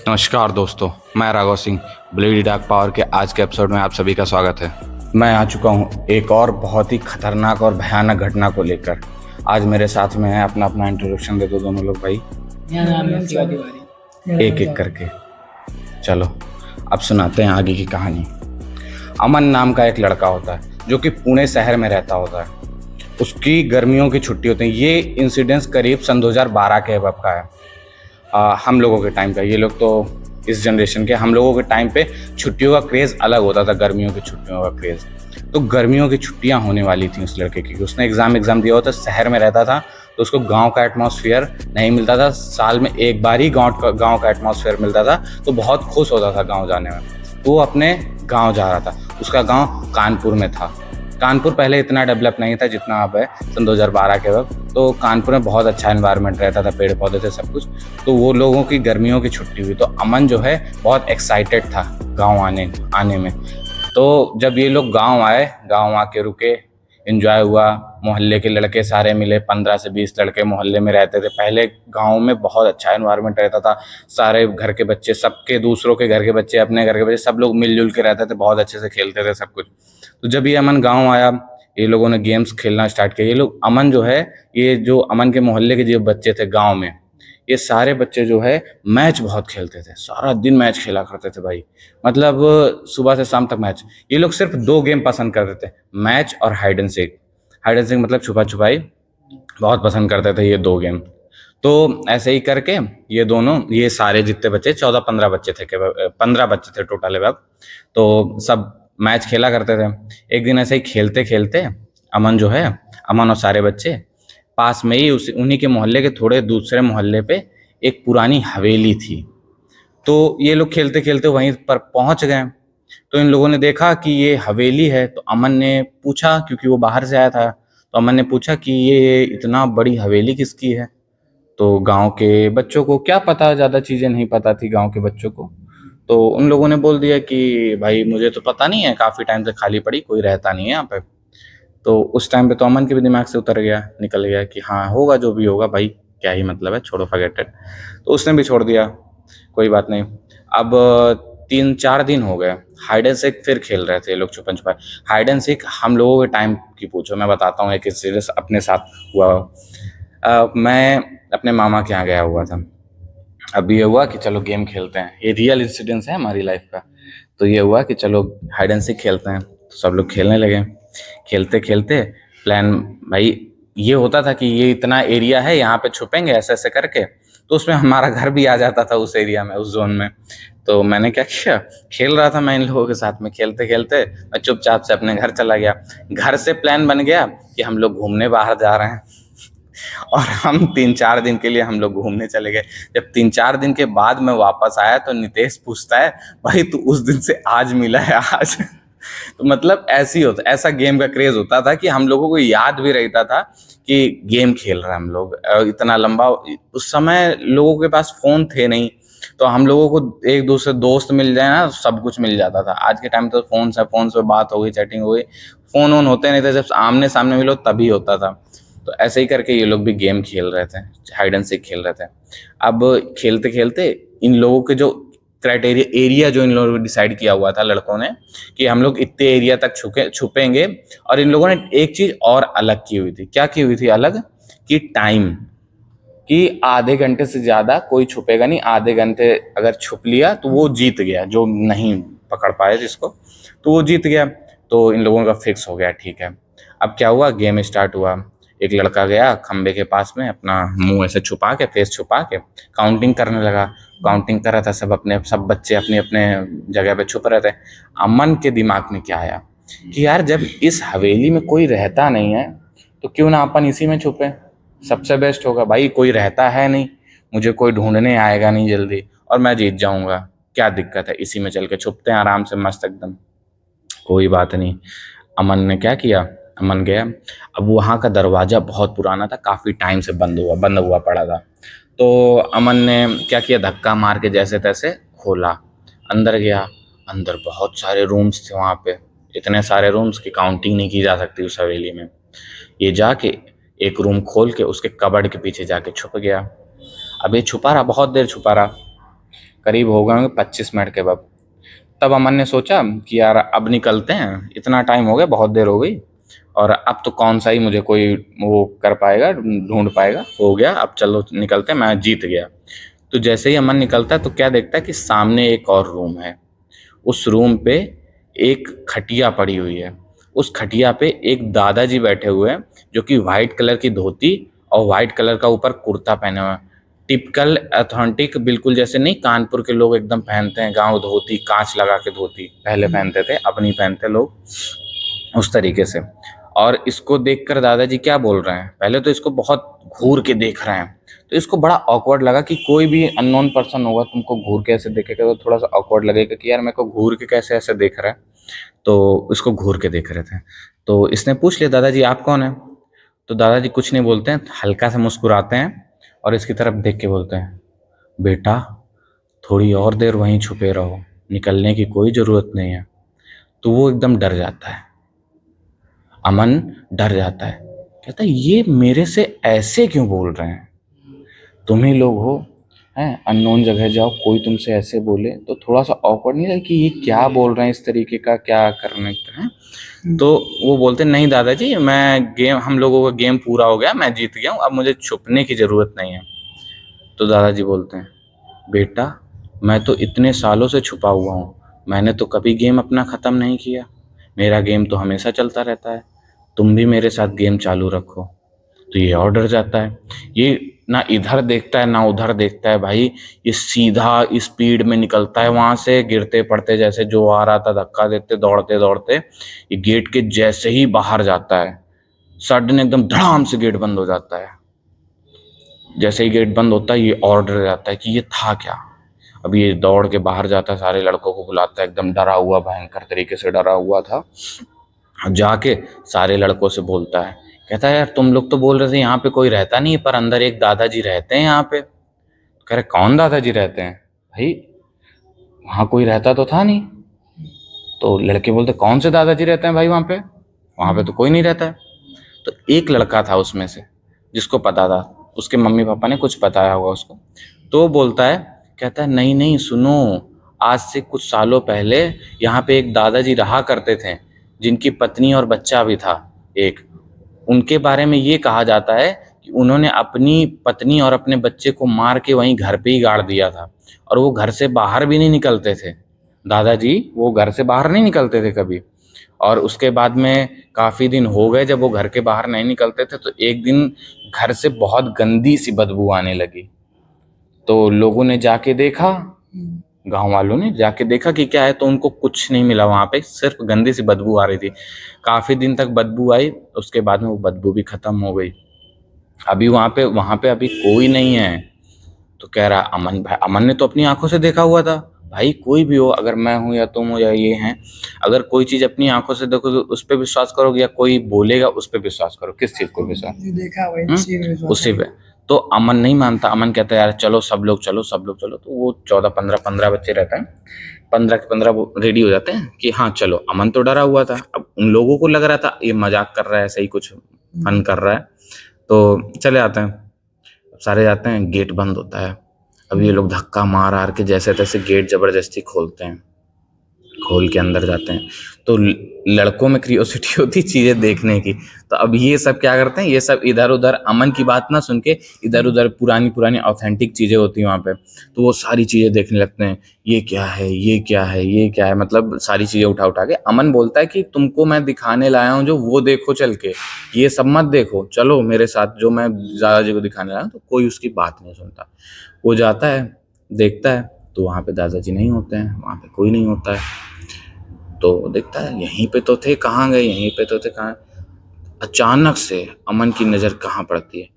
नमस्कार दोस्तों, मैं Raghav Singh bloody dark power के आज के एपिसोड में आप सभी का स्वागत है। मैं आ चुका हूँ एक और बहुत ही खतरनाक और भयानक घटना को लेकर। आज मेरे साथ में है, अपना अपना इंट्रोडक्शन दे दो दोनों लोग भाई, एक एक करके। चलो अब सुनाते हैं आगे की कहानी। अमन नाम का एक लड़का होता है जो कि पुणे शहर में रहता होता है। उसकी गर्मियों की छुट्टी होती है। ये इंसिडेंस करीब सन 2012 के वक्त का है। हम लोगों के टाइम का, ये लोग तो इस जनरेशन के, हम लोगों के टाइम पे छुट्टियों का क्रेज़ अलग होता था, गर्मियों की छुट्टियों का क्रेज़। तो गर्मियों की छुट्टियां होने वाली थी उस लड़के की। उसने एग्ज़ाम दिया होता, शहर में रहता था तो उसको गांव का एटमॉस्फेयर नहीं मिलता था। साल में एक बार ही गांव का एटमॉस्फेयर मिलता था, तो बहुत खुश होता था गांव जाने में। तो वो अपने गांव जा रहा था। उसका गांव कानपुर में था। कानपुर पहले इतना डेवलप नहीं था जितना अब है, सन 2012 के वक्त। तो कानपुर में बहुत अच्छा एनवायरनमेंट रहता था, पेड़ पौधे थे, सब कुछ। तो वो लोगों की गर्मियों की छुट्टी हुई, तो अमन जो है बहुत एक्साइटेड था गांव आने में। तो जब ये लोग गांव आए, गांव आके रुके, एंजॉय हुआ, मोहल्ले के लड़के सारे मिले। 15 से 20 लड़के मोहल्ले में रहते थे। पहले गांव में बहुत अच्छा एनवायरनमेंट रहता था। सारे घर के बच्चे, सबके दूसरों के घर के बच्चे, अपने घर के बच्चे, सब लोग मिलजुल के रहते थे, बहुत अच्छे से खेलते थे सब कुछ। तो जब ये अमन गांव आया, ये लोगों ने गेम्स खेलना स्टार्ट किया। ये लोग, अमन जो है, ये जो अमन के मोहल्ले के जो बच्चे थे गांव में, ये सारे बच्चे जो है मैच बहुत खेलते थे। सारा दिन मैच खेला करते थे भाई, मतलब सुबह से शाम तक मैच। ये लोग सिर्फ दो गेम पसंद करते थे, मैच और hide and seek. Hide and seek मतलब छुपा छुपाई, बहुत पसंद करते थे ये दो गेम। तो ऐसे ही करके ये सारे जितने बच्चे, 14-15 बच्चे थे, 15 बच्चे थे टोटल है। तो सब मैच खेला करते थे। एक दिन ऐसे ही खेलते खेलते अमन जो है, अमन और सारे बच्चे, पास में ही उन्हीं के मोहल्ले के थोड़े दूसरे मोहल्ले पे एक पुरानी हवेली थी। तो ये लोग खेलते खेलते वहीं पर पहुंच गए। तो इन लोगों ने देखा कि ये हवेली है। तो अमन ने पूछा, क्योंकि वो बाहर से आया था, तो अमन ने पूछा कि ये इतना बड़ी हवेली किसकी है। तो गांव के बच्चों को क्या पता, ज़्यादा चीज़ें नहीं पता थी गांव के बच्चों को। तो उन लोगों ने बोल दिया कि भाई मुझे तो पता नहीं है, काफ़ी टाइम से खाली पड़ी, कोई रहता नहीं है यहाँ पे। तो उस टाइम पे तो अमन के भी दिमाग से उतर गया, निकल गया कि हाँ होगा जो भी होगा भाई, क्या ही मतलब है, छोड़ो, फॉरगेट इट। तो उसने भी छोड़ दिया, कोई बात नहीं। अब 3-4 दिन हो गए, हाइड एंड सीक फिर खेल रहे थे ये लोग, छुपन छुपाई। हाइड एंड सीक हम लोगों के टाइम की पूछो, मैं बताता हूँ एक इंसिडेंस अपने साथ हुआ। मैं अपने मामा के यहाँ गया हुआ था। अब ये हुआ कि चलो गेम खेलते हैं, ये रियल इंसिडेंस है हमारी लाइफ का। तो ये हुआ कि चलो हाइड एंड सीक खेलते हैं, तो सब लोग खेलने लगे। खेलते खेलते प्लान, भाई ये होता था कि ये इतना एरिया है, यहाँ पे छुपेंगे ऐसे ऐसे करके। तो उसमें हमारा घर भी आ जाता था उस एरिया में, उस जोन में। तो मैंने क्या किया, खेल रहा था मैं इन लोगों के साथ में, खेलते खेलते मैं चुपचाप से अपने घर चला गया। घर से प्लान बन गया कि हम लोग घूमने बाहर जा रहे हैं। और हम 3-4 दिन के लिए हम लोग घूमने चले गए। जब 3-4 दिन के बाद मैं वापस आया तो नितेश पूछता है, भाई तू उस दिन से आज मिला है आज? तो मतलब ऐसा गेम का क्रेज होता था कि हम लोगों को याद भी रहता था कि गेम खेल रहे हैं हम लोग इतना लंबा। उस समय लोगों के पास फोन थे नहीं, तो हम लोगों को एक दूसरे दोस्त मिल जाए ना, सब कुछ मिल जाता था। आज के टाइम तो फोन से बात हो गई, चैटिंग हो गई, फोन ऑन होते नहीं थे, जब आमने सामने मिलो तभी होता था। तो ऐसे ही करके ये लोग भी गेम खेल रहे थे, हाइड एंड सीक खेल रहे थे। अब खेलते खेलते इन लोगों के जो क्राइटेरिया, एरिया जो इन लोगों ने डिसाइड किया हुआ था लड़कों ने, कि हम लोग इतने एरिया तक छुपेंगे। और इन लोगों ने एक चीज और अलग की हुई थी। क्या की हुई थी अलग? कि टाइम, कि आधे घंटे से ज्यादा कोई छुपेगा नहीं। आधे घंटे अगर छुप लिया तो वो जीत गया, जो नहीं पकड़ पाए जिसको, तो वो जीत गया। तो इन लोगों का फिक्स हो गया, ठीक है। अब क्या हुआ, गेम स्टार्ट हुआ। एक लड़का गया खंबे के पास में, अपना मुंह ऐसे छुपा के, फेस छुपा के काउंटिंग करने लगा। काउंटिंग कर रहा था, सब बच्चे अपने अपने जगह पे छुप रहे थे। अमन के दिमाग में क्या आया कि यार जब इस हवेली में कोई रहता नहीं है, तो क्यों ना अपन इसी में छुपे, सबसे बेस्ट होगा। भाई कोई रहता है नहीं, मुझे कोई ढूंढने आएगा नहीं जल्दी, और मैं जीत जाऊंगा, क्या दिक्कत है, इसी में चल के छुपते हैं आराम से, मस्त एकदम, कोई बात नहीं। अमन ने क्या किया, अमन गया। अब वहाँ का दरवाजा बहुत पुराना था, काफ़ी टाइम से बंद हुआ पड़ा था। तो अमन ने क्या किया, धक्का मार के जैसे तैसे खोला, अंदर गया। अंदर बहुत सारे रूम्स थे वहाँ पे, इतने सारे रूम्स की काउंटिंग नहीं की जा सकती उस हवेली में। ये जाके एक रूम खोल के उसके कबर्ड के पीछे जाके छुप गया। अब ये छुपा रहा, बहुत देर छुपा रहा, करीब हो गए होंगे 25 मिनट के बाद। तब अमन ने सोचा कि यार अब निकलते हैं, इतना टाइम हो गया, बहुत देर हो गई, और अब तो कौन सा ही मुझे कोई वो कर पाएगा, ढूंढ पाएगा, हो गया, अब चलो निकलते हैं, मैं जीत गया। तो जैसे ही अमन निकलता है तो क्या देखता है कि सामने एक और रूम है। उस रूम पे एक खटिया पड़ी हुई है। उस खटिया पे एक दादाजी बैठे हुए हैं, जो कि वाइट कलर की धोती और वाइट कलर का ऊपर कुर्ता पहने हुए हैं। टिपिकल ऑथेंटिक, बिल्कुल जैसे नहीं कानपुर के लोग एकदम पहनते हैं गांव धोती, कांच लगा के धोती पहले पहनते थे, अब नहीं पहनते लोग, उस तरीके से। और इसको देखकर दादाजी क्या बोल रहे हैं, पहले तो इसको बहुत घूर के देख रहे हैं। तो इसको बड़ा ऑकवर्ड लगा कि कोई भी अननोन पर्सन होगा तुमको घूर के ऐसे देखेगा तो थोड़ा सा ऑकवर्ड लगेगा कि यार मेरे को घूर के कैसे ऐसे देख रहा है। तो इसको घूर के देख रहे थे। तो इसने पूछ लिया, दादाजी आप कौन है? तो दादाजी कुछ नहीं बोलते हैं, हल्का सा मुस्कुराते हैं और इसकी तरफ देख के बोलते हैं, बेटा थोड़ी और देर वहीं छुपे रहो, निकलने की कोई ज़रूरत नहीं है। तो वो एकदम डर जाता है, अमन डर जाता है, कहता है ये मेरे से ऐसे क्यों बोल रहे हैं? तुम ही लोग हो, हैं, अननोन जगह जाओ, कोई तुमसे ऐसे बोले तो थोड़ा सा ऑकवर्ड नहीं लगे कि ये क्या बोल रहे हैं, इस तरीके का क्या करने का है? तो वो बोलते नहीं दादाजी, मैं गेम, हम लोगों का गेम पूरा हो गया, मैं जीत गया हूँ, अब मुझे छुपने की ज़रूरत नहीं है। तो दादाजी बोलते हैं, बेटा मैं तो इतने सालों से छुपा हुआ हूँ, मैंने तो कभी गेम अपना ख़त्म नहीं किया, मेरा गेम तो हमेशा चलता रहता है, तुम भी मेरे साथ गेम चालू रखो। तो ये और डर जाता है, ये ना इधर देखता है ना उधर देखता है भाई, ये सीधा स्पीड में निकलता है वहां से, गिरते पड़ते जैसे जो आ रहा था धक्का देते दौड़ते दौड़ते, ये गेट के जैसे ही बाहर जाता है, सडन एकदम धड़ाम से गेट बंद हो जाता है। जैसे ही गेट बंद होता है ये और डर जाता है कि ये था क्या। अब ये दौड़ के बाहर जाता है, सारे लड़कों को बुलाता है, एकदम डरा हुआ, भयंकर तरीके से डरा हुआ था। जाके सारे लड़कों से बोलता है, कहता है यार तुम लोग तो बोल रहे थे यहाँ पे कोई रहता नहीं है, पर अंदर एक दादाजी रहते हैं यहाँ पे। कह रहे कौन दादाजी रहते हैं भाई, वहाँ कोई रहता तो था नहीं। तो लड़के बोलते कौन से दादाजी रहते हैं भाई वहाँ पे तो कोई नहीं रहता है। तो एक लड़का था उसमें से जिसको पता था, उसके मम्मी पापा ने कुछ बताया होगा उसको। तो वो बोलता है, कहता है नहीं नहीं सुनो, आज से कुछ सालों पहले यहाँ पे एक दादाजी रहा करते थे, जिनकी पत्नी और बच्चा भी था एक। उनके बारे में ये कहा जाता है कि उन्होंने अपनी पत्नी और अपने बच्चे को मार के वहीं घर पे ही गाड़ दिया था, और वो घर से बाहर भी नहीं निकलते थे। दादाजी वो घर से बाहर नहीं निकलते थे कभी। और उसके बाद में काफ़ी दिन हो गए जब वो घर के बाहर नहीं निकलते थे, तो एक दिन घर से बहुत गंदी सी बदबू आने लगी। तो लोगों ने जाके देखा, गांव वालों ने जाके देखा कि क्या है, तो उनको कुछ नहीं मिला वहाँ पे, सिर्फ गंदी सी बदबू आ रही थी। काफ़ी दिन तक बदबू आई, उसके बाद में वो बदबू भी ख़त्म हो गई। अभी वहाँ पे अभी कोई नहीं है। तो कह रहा अमन भाई, अमन ने तो अपनी आंखों से देखा हुआ था। भाई कोई भी हो, अगर मैं हूँ या तुम हो या ये हैं, अगर कोई चीज़ अपनी आंखों से देखो तो उस पर विश्वास करोगे, या कोई बोलेगा उस पर विश्वास करो, किस चीज़ को विश्वास? जो देखा वही उसी पे विश्वास उसी पे। तो अमन नहीं मानता, अमन कहता है यार चलो सब लोग चलो, सब लोग चलो। तो वो 14-15 बच्चे रहते हैं, 15 के 15 रेडी हो जाते हैं कि हाँ चलो। अमन तो डरा हुआ था, अब उन लोगों को लग रहा था ये मजाक कर रहा है, सही कुछ फन कर रहा है। तो चले आते हैं, सारे जाते हैं, गेट बंद होता है। अब ये लोग धक्का मार आर के जैसे तैसे गेट जबरदस्ती खोलते हैं, खोल के अंदर जाते हैं। तो लड़कों में क्रियोसिटी होती चीज़ें देखने की। तो अब ये सब क्या करते हैं, ये सब इधर उधर अमन की बात ना सुन के इधर उधर पुरानी पुरानी ऑथेंटिक चीज़ें होती हैं वहाँ पे, तो वो सारी चीज़ें देखने लगते हैं। ये क्या है, ये क्या है, ये क्या है, मतलब सारी चीज़ें उठा उठा के। अमन बोलता है कि तुमको मैं दिखाने लाया हूँ जो, वो देखो चल के, ये सब मत देखो, चलो मेरे साथ, जो मैं दादाजी को दिखाने लाया हूँ। तो कोई उसकी बात नहीं सुनता। वो जाता है, देखता है, तो वहाँ पे दादाजी नहीं होते हैं, वहाँ पे कोई नहीं होता है। तो देखता है यहीं पे तो थे, कहाँ गए, यहीं पे तो थे, कहाँ? अचानक से अमन की नज़र कहाँ पड़ती है,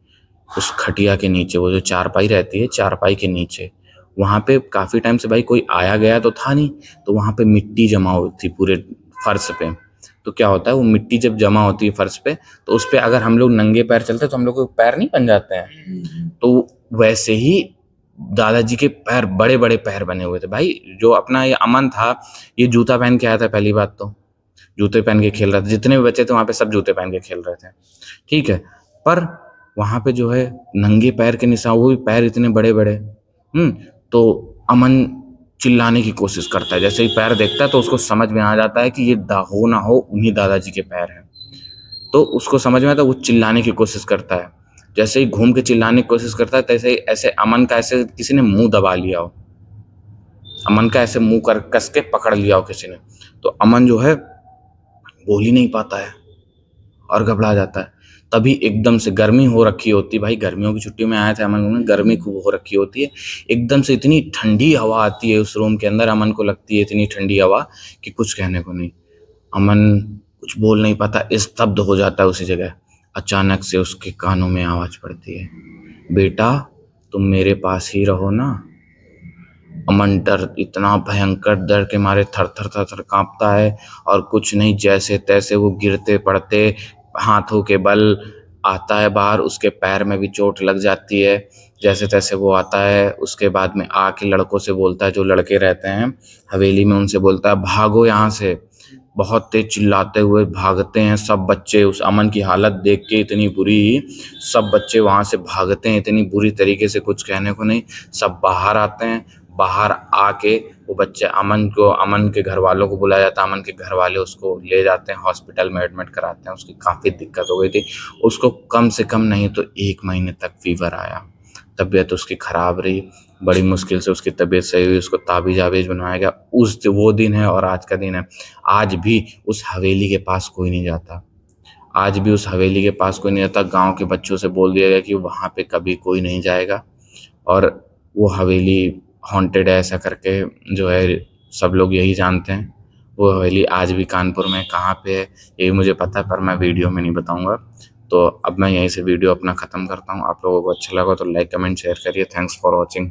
उस खटिया के नीचे। वो जो चारपाई रहती है, चारपाई के नीचे, वहाँ पे काफ़ी टाइम से भाई कोई आया गया तो था नहीं, तो वहाँ पे मिट्टी जमा हुई थी पूरे फर्श पे। तो क्या होता है, वो मिट्टी जब जमा होती है फर्श पे, तो उस पे अगर हम लोग नंगे पैर चलते तो हम लोग के पैर नहीं बन जाते हैं। तो वैसे ही दादाजी के पैर, बड़े बड़े पैर बने हुए थे भाई। जो अपना ये अमन था, ये जूता पहन के आया था, पहली बात तो जूते पहन के खेल रहा था, जितने भी बच्चे थे वहाँ पे सब जूते पहन के खेल रहे थे, ठीक है। पर वहाँ पे जो है नंगे पैर के निशान, वो भी पैर इतने बड़े बड़े। तो अमन चिल्लाने की कोशिश करता है। जैसे ही पैर देखता है तो उसको समझ में आ जाता है कि ये हो ना हो उन्हीं दादाजी के पैर हैं। तो उसको समझ में आता है, वो चिल्लाने की कोशिश करता है। जैसे ही घूम के चिल्लाने की कोशिश करता है, तैसे ही ऐसे अमन का ऐसे किसी ने मुंह दबा लिया हो, अमन का ऐसे मुंह कर कस के पकड़ लिया हो किसी ने। तो अमन जो है बोल ही नहीं पाता है और घबरा जाता है। तभी एकदम से गर्मी हो रखी होती है, भाई गर्मियों की छुट्टी में आए थे अमन घूमने, गर्मी खूब हो रखी होती है। एकदम से इतनी ठंडी हवा आती है उस रूम के अंदर, अमन को लगती है इतनी ठंडी हवा कि कुछ कहने को नहीं। अमन कुछ बोल नहीं पाता, स्तब्ध हो जाता है उसी जगह। अचानक से उसके कानों में आवाज पड़ती है, बेटा तुम मेरे पास ही रहो ना। अमन डर, इतना भयंकर डर के मारे थर थर थर थर कांपता है और कुछ नहीं, जैसे तैसे वो गिरते पड़ते हाथों के बल आता है बाहर। उसके पैर में भी चोट लग जाती है। जैसे तैसे वो आता है, उसके बाद में आके लड़कों से बोलता है, जो लड़के रहते हैं हवेली में, उनसे बोलता है भागो यहाँ से। बहुत तेज चिल्लाते हुए भागते हैं सब बच्चे। उस अमन की हालत देख के इतनी बुरी, सब बच्चे वहां से भागते हैं इतनी बुरी तरीके से, कुछ कहने को नहीं। सब बाहर आते हैं। बाहर आके वो बच्चे अमन के घर वालों को बुलाया जाता है। अमन के घर वाले उसको ले जाते हैं, हॉस्पिटल में एडमिट कराते हैं। उसकी काफ़ी दिक्कत हो गई थी। उसको कम से कम नहीं तो 1 महीने तक फीवर आया। तबीयत उसकी ख़राब रही, बड़ी मुश्किल से उसकी तबीयत सही हुई। उसको ताबीज़ आबीज़ बनवाया गया। वो दिन है और आज का दिन है। आज भी उस हवेली के पास कोई नहीं जाता। आज भी उस हवेली के पास कोई नहीं जाता। गांव के बच्चों से बोल दिया गया कि वहाँ पे कभी कोई नहीं जाएगा और वो हवेली हॉन्टेड है, ऐसा करके जो है सब लोग यही जानते हैं। वो हवेली आज भी कानपुर में कहाँ पे है ये मुझे पता है, पर मैं वीडियो में नहीं बताऊंगा। तो अब मैं यहीं से वीडियो अपना ख़त्म करता हूँ। आप लोगों को अच्छा लगा तो लाइक कमेंट शेयर करिए। Thanks for watching.